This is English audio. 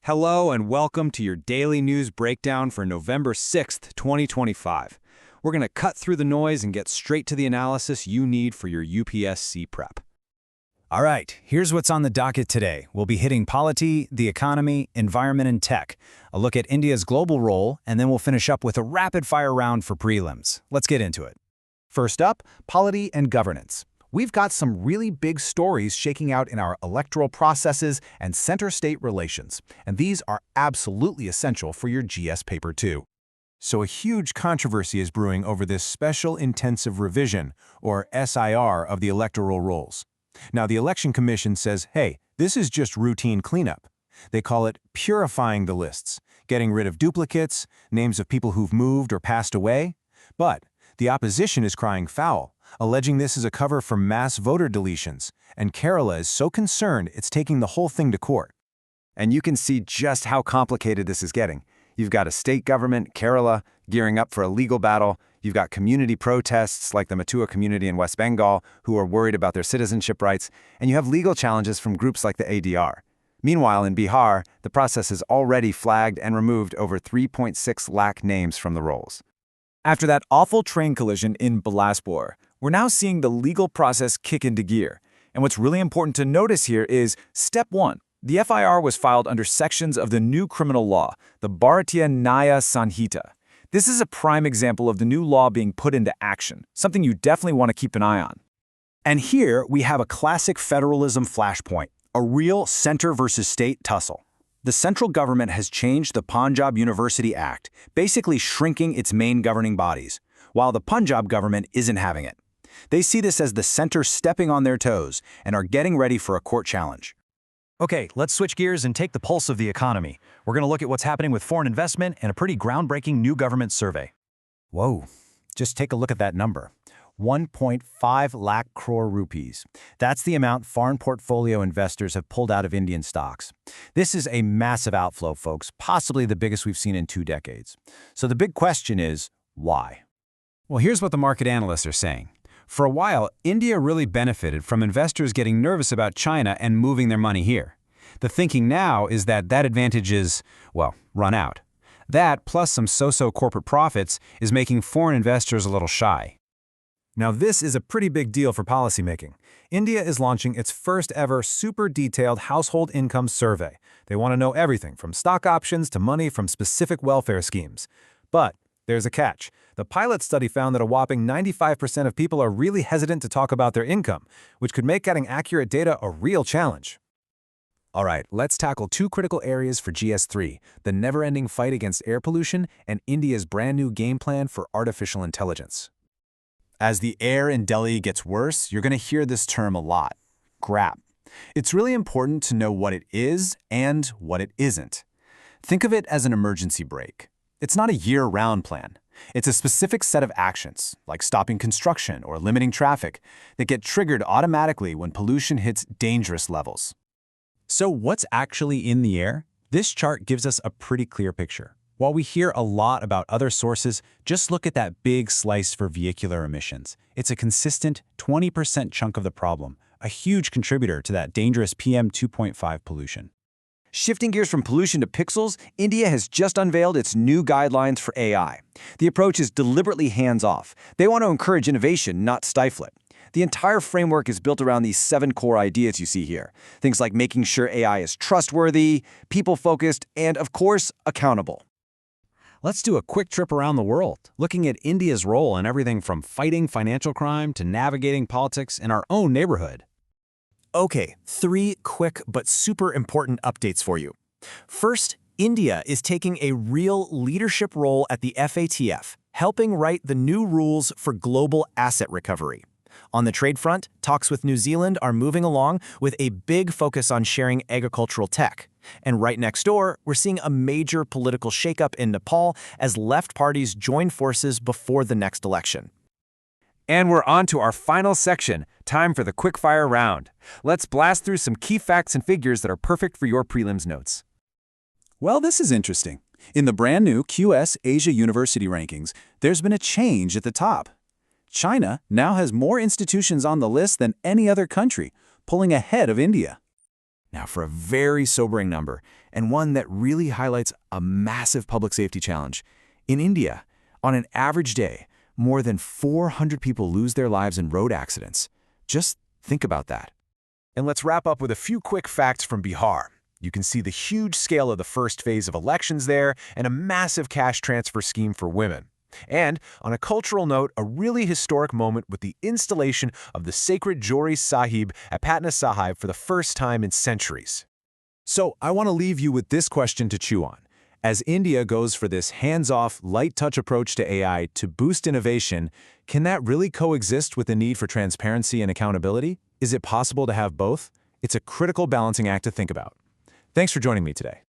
Hello and welcome to your daily news breakdown for November 6th, 2025. We're going to cut through the noise and get straight to the analysis you need for your UPSC prep. All right, here's what's on the docket today. We'll be hitting polity, the economy, environment, and tech, a look at India's global role, and then we'll finish up with a rapid-fire round for prelims. Let's get into it. First up, polity and governance. We've got some really big stories shaking out in our electoral processes and center-state relations, and these are absolutely essential for your GS paper too. So a huge controversy is brewing over this Special Intensive Revision, or SIR, of the electoral rolls. Now, the Election Commission says, hey, this is just routine cleanup. They call it purifying the lists, getting rid of duplicates, names of people who've moved or passed away. But the opposition is crying foul, alleging this is a cover for mass voter deletions, and Kerala is so concerned it's taking the whole thing to court. And you can see just how complicated this is getting. You've got a state government, Kerala, gearing up for a legal battle. You've got community protests like the Matua community in West Bengal who are worried about their citizenship rights, and you have legal challenges from groups like the ADR. Meanwhile, in Bihar, the process has already flagged and removed over 3.6 lakh names from the rolls. After that awful train collision in Bilaspur, we're now seeing the legal process kick into gear. And what's really important to notice here is Step 1. The FIR was filed under sections of the new criminal law, the Bharatiya Nyaya Sanhita. This is a prime example of the new law being put into action, something you definitely want to keep an eye on. And here we have a classic federalism flashpoint, a real center versus state tussle. The central government has changed the Punjab University Act, basically shrinking its main governing bodies, while the Punjab government isn't having it. They see this as the center stepping on their toes and are getting ready for a court challenge. Okay, let's switch gears and take the pulse of the economy. We're going to look at what's happening with foreign investment and a pretty groundbreaking new government survey. Whoa, just take a look at that number. 1.5 lakh crore rupees. That's the amount foreign portfolio investors have pulled out of Indian stocks. This is a massive outflow, folks, possibly the biggest we've seen in 2 decades. So the big question is, why? Well, here's what the market analysts are saying. For a while, India really benefited from investors getting nervous about China and moving their money here. The thinking now is that that advantage is, well, run out. That, plus some so-so corporate profits, is making foreign investors a little shy. Now, this is a pretty big deal for policymaking. India is launching its first ever super detailed household income survey. They want to know everything from stock options to money from specific welfare schemes. But there's a catch. The pilot study found that a whopping 95% of people are really hesitant to talk about their income, which could make getting accurate data a real challenge. All right, let's tackle 2 critical areas for GS3, the never-ending fight against air pollution and India's brand new game plan for artificial intelligence. As the air in Delhi gets worse, you're going to hear this term a lot, GRAP. It's really important to know what it is and what it isn't. Think of it as an emergency brake. It's not a year-round plan. It's a specific set of actions, like stopping construction or limiting traffic, that get triggered automatically when pollution hits dangerous levels. So what's actually in the air? This chart gives us a pretty clear picture. While we hear a lot about other sources, just look at that big slice for vehicular emissions. It's a consistent 20% chunk of the problem, a huge contributor to that dangerous PM 2.5 pollution. Shifting gears from pollution to pixels, India has just unveiled its new guidelines for AI. The approach is deliberately hands-off. They want to encourage innovation, not stifle it. The entire framework is built around these 7 core ideas you see here. Things like making sure AI is trustworthy, people-focused, and, of course, accountable. Let's do a quick trip around the world, looking at India's role in everything from fighting financial crime to navigating politics in our own neighborhood. Okay, 3 quick but super important updates for you. First, India is taking a real leadership role at the FATF, helping write the new rules for global asset recovery. On the trade front, talks with New Zealand are moving along with a big focus on sharing agricultural tech. And right next door, we're seeing a major political shakeup in Nepal as left parties join forces before the next election. And we're on to our final section, time for the quickfire round. Let's blast through some key facts and figures that are perfect for your prelims notes. Well, this is interesting. In the brand new QS Asia University rankings, there's been a change at the top. China now has more institutions on the list than any other country, pulling ahead of India. Now, for a very sobering number, and one that really highlights a massive public safety challenge, in India, on an average day, more than 400 people lose their lives in road accidents. Just think about that. And let's wrap up with a few quick facts from Bihar. You can see the huge scale of the first phase of elections there and a massive cash transfer scheme for women. And, on a cultural note, a really historic moment with the installation of the sacred Jori Sahib at Patna Sahib for the first time in centuries. So I want to leave you with this question to chew on. As India goes for this hands-off, light-touch approach to AI to boost innovation, can that really coexist with the need for transparency and accountability? Is it possible to have both? It's a critical balancing act to think about. Thanks for joining me today.